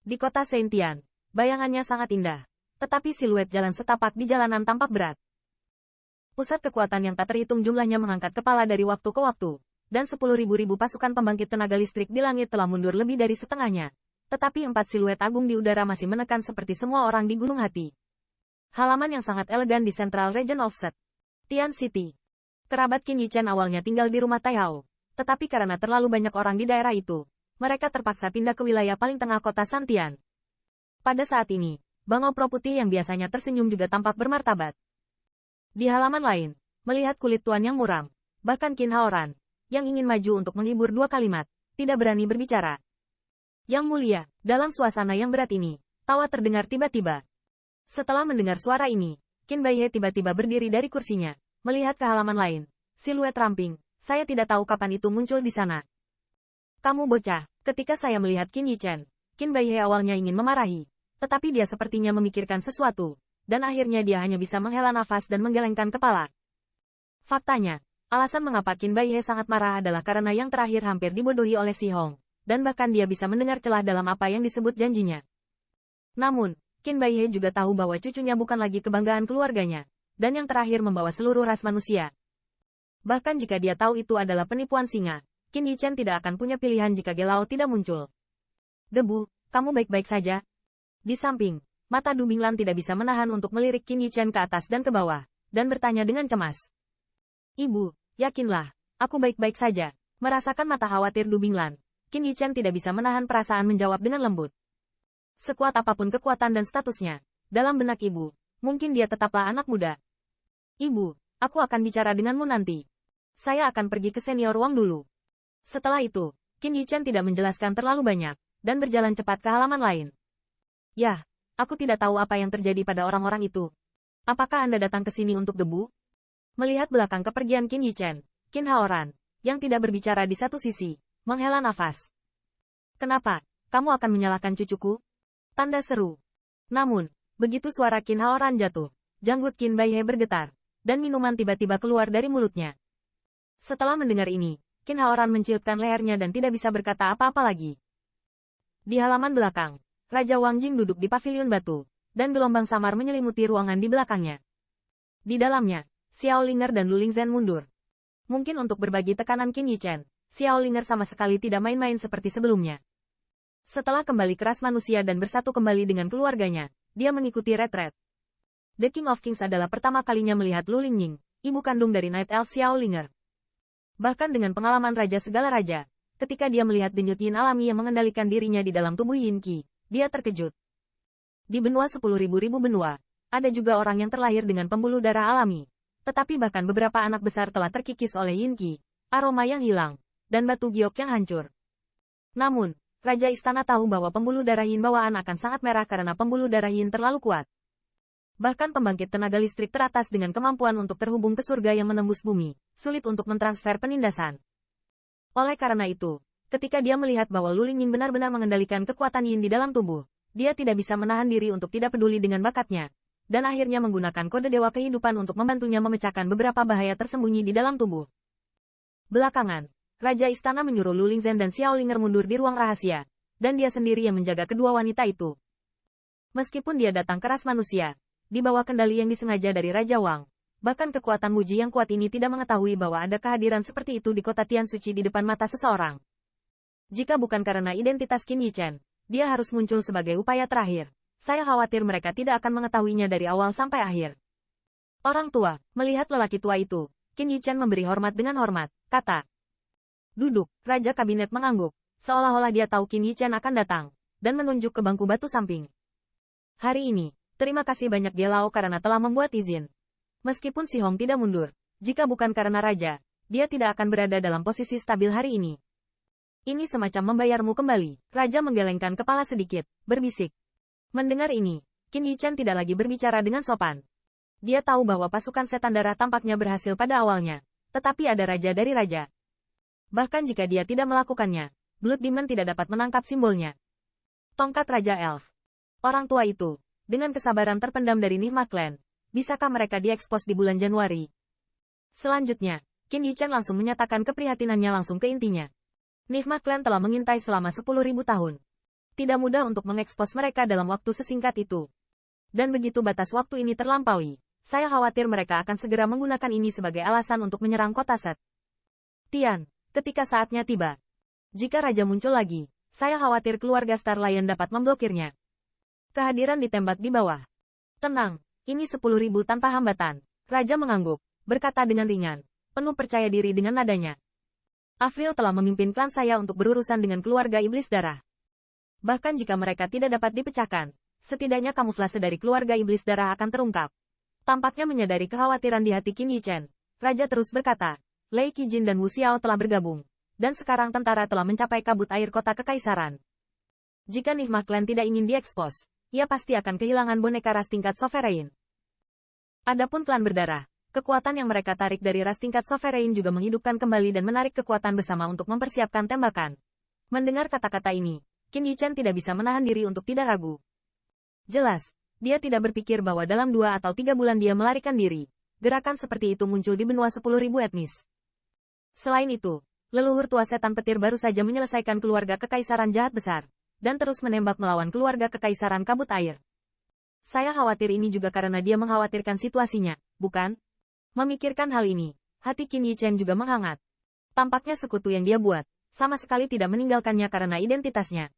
Di kota Saint-Tian, bayangannya sangat indah, tetapi siluet jalan setapak di jalanan tampak berat. Pusat kekuatan yang tak terhitung jumlahnya mengangkat kepala dari waktu ke waktu, dan 10.000 pasukan pembangkit tenaga listrik di langit telah mundur lebih dari setengahnya. Tetapi 4 siluet agung di udara masih menekan seperti semua orang di gunung hati. Halaman yang sangat elegan di Central Region of Tian City. Kerabat Qin Yichen awalnya tinggal di rumah Tai Hao, tetapi karena terlalu banyak orang di daerah itu, mereka terpaksa pindah ke wilayah paling tengah kota Santian. Pada saat ini, bangau pro putih yang biasanya tersenyum juga tampak bermartabat. Di halaman lain, melihat kulit tuan yang muram, bahkan Qin Haoran, yang ingin maju untuk menghibur 2 kalimat, tidak berani berbicara. Yang mulia, dalam suasana yang berat ini, tawa terdengar tiba-tiba. Setelah mendengar suara ini, Qin Baihe tiba-tiba berdiri dari kursinya, melihat ke halaman lain. Siluet ramping, saya tidak tahu kapan itu muncul di sana. Kamu bocah, ketika saya melihat Qin Yichen, Qin Baihe awalnya ingin memarahi, tetapi dia sepertinya memikirkan sesuatu, dan akhirnya dia hanya bisa menghela nafas dan menggelengkan kepala. Faktanya, alasan mengapa Qin Baihe sangat marah adalah karena yang terakhir hampir dibodohi oleh Si Hong, dan bahkan dia bisa mendengar celah dalam apa yang disebut janjinya. Namun, Qin Baihe juga tahu bahwa cucunya bukan lagi kebanggaan keluarganya, dan yang terakhir membawa seluruh ras manusia. Bahkan jika dia tahu itu adalah penipuan singa, Qin Yichen tidak akan punya pilihan jika Gelao tidak muncul. Debu, kamu baik-baik saja? Di samping, mata Du Binglan tidak bisa menahan untuk melirik Qin Yichen ke atas dan ke bawah, dan bertanya dengan cemas. Ibu, yakinlah, aku baik-baik saja. Merasakan mata khawatir Du Binglan, Qin Yichen tidak bisa menahan perasaan menjawab dengan lembut. Sekuat apapun kekuatan dan statusnya, dalam benak ibu, mungkin dia tetaplah anak muda. Ibu, aku akan bicara denganmu nanti. Saya akan pergi ke senior Wang dulu. Setelah itu, Qin Yichen tidak menjelaskan terlalu banyak, dan berjalan cepat ke halaman lain. Yah, aku tidak tahu apa yang terjadi pada orang-orang itu. Apakah Anda datang ke sini untuk debu? Melihat belakang kepergian Qin Yichen, Qin Haoran, yang tidak berbicara di satu sisi, menghela nafas. Kenapa, kamu akan menyalahkan cucuku? Tanda seru. Namun, begitu suara Qin Haoran jatuh, janggut Qin Baihe bergetar, dan minuman tiba-tiba keluar dari mulutnya. Setelah mendengar ini, Qin Haoran menciutkan lehernya dan tidak bisa berkata apa-apa lagi. Di halaman belakang, Raja Wang Jing duduk di pavilion batu, dan gelombang samar menyelimuti ruangan di belakangnya. Di dalamnya, Xiao Linger dan Lu Lingzhen mundur. Mungkin untuk berbagi tekanan Qin Yichen, Xiao Linger sama sekali tidak main-main seperti sebelumnya. Setelah kembali ke ras manusia dan bersatu kembali dengan keluarganya, dia mengikuti retret. The King of Kings adalah pertama kalinya melihat Lu Lingying, ibu kandung dari Night Elf Xiao Linger. Bahkan dengan pengalaman raja segala raja, ketika dia melihat denyut yin alami yang mengendalikan dirinya di dalam tubuh Yin Qi, dia terkejut. Di benua 10.000 benua, ada juga orang yang terlahir dengan pembuluh darah alami. Tetapi bahkan beberapa anak besar telah terkikis oleh Yin Qi, aroma yang hilang, dan batu giok yang hancur. Namun, Raja Istana tahu bahwa pembuluh darah Yin bawaan akan sangat merah karena pembuluh darah Yin terlalu kuat. Bahkan pembangkit tenaga listrik teratas dengan kemampuan untuk terhubung ke surga yang menembus bumi, sulit untuk mentransfer penindasan. Oleh karena itu, ketika dia melihat bahwa Lu Lingying benar-benar mengendalikan kekuatan Yin di dalam tubuh, dia tidak bisa menahan diri untuk tidak peduli dengan bakatnya, dan akhirnya menggunakan kode dewa kehidupan untuk membantunya memecahkan beberapa bahaya tersembunyi di dalam tubuh. Belakangan, Raja Istana menyuruh Lu Lingzhen dan Xiao Linger mundur di ruang rahasia, dan dia sendiri yang menjaga kedua wanita itu. Meskipun dia datang ke ras manusia, di bawah kendali yang disengaja dari Raja Wang, bahkan kekuatan Muji yang kuat ini tidak mengetahui bahwa ada kehadiran seperti itu di kota Tian Suci di depan mata seseorang. Jika bukan karena identitas Qin Yichen, dia harus muncul sebagai upaya terakhir. Saya khawatir mereka tidak akan mengetahuinya dari awal sampai akhir. Orang tua, melihat lelaki tua itu, Qin Yichen memberi hormat dengan hormat, kata. Duduk, Raja Kabinet mengangguk, seolah-olah dia tahu Qin Yichen akan datang, dan menunjuk ke bangku batu samping. Hari ini, terima kasih banyak Gelao karena telah membuat izin. Meskipun Si Hong tidak mundur, jika bukan karena Raja, dia tidak akan berada dalam posisi stabil hari ini. Ini semacam membayarmu kembali. Raja menggelengkan kepala sedikit, berbisik. Mendengar ini, Qin Yichen tidak lagi berbicara dengan sopan. Dia tahu bahwa pasukan setan darah tampaknya berhasil pada awalnya, tetapi ada raja dari raja. Bahkan jika dia tidak melakukannya, Blood Demon tidak dapat menangkap simbolnya. Tongkat Raja Elf. Orang tua itu, dengan kesabaran terpendam dari Nihma Clan, bisakah mereka diekspos di bulan Januari? Selanjutnya, Qin Yichen langsung menyatakan keprihatinannya langsung ke intinya. Nihma Clan telah mengintai selama 10.000 tahun. Tidak mudah untuk mengekspos mereka dalam waktu sesingkat itu. Dan begitu batas waktu ini terlampaui, saya khawatir mereka akan segera menggunakan ini sebagai alasan untuk menyerang kota Set. Tian, ketika saatnya tiba. Jika Raja muncul lagi, saya khawatir keluarga Star Lion dapat memblokirnya. Kehadiran ditembak di bawah. Tenang, ini 10.000 tanpa hambatan. Raja mengangguk, berkata dengan ringan, penuh percaya diri dengan nadanya. Avril telah memimpin klan saya untuk berurusan dengan keluarga iblis darah. Bahkan jika mereka tidak dapat dipecahkan, setidaknya kamuflase dari keluarga iblis darah akan terungkap. Tampaknya menyadari kekhawatiran di hati Qin Yichen, Raja terus berkata, Lei Qijin dan Wu Xiao telah bergabung, dan sekarang tentara telah mencapai kabut air kota kekaisaran. Jika Nihma Clan tidak ingin diekspos, ia pasti akan kehilangan boneka ras tingkat Sovereign. Adapun klan berdarah, kekuatan yang mereka tarik dari ras tingkat Sovereign juga menghidupkan kembali dan menarik kekuatan bersama untuk mempersiapkan tembakan. Mendengar kata-kata ini, Qin Yichen tidak bisa menahan diri untuk tidak ragu. Jelas, dia tidak berpikir bahwa dalam 2 atau 3 bulan dia melarikan diri. Gerakan seperti itu muncul di benua 10.000 etnis. Selain itu, leluhur tua setan petir baru saja menyelesaikan keluarga kekaisaran jahat besar, dan terus menembak melawan keluarga kekaisaran kabut air. Saya khawatir ini juga karena dia mengkhawatirkan situasinya, bukan? Memikirkan hal ini, hati Qin Yichen juga menghangat. Tampaknya sekutu yang dia buat, sama sekali tidak meninggalkannya karena identitasnya.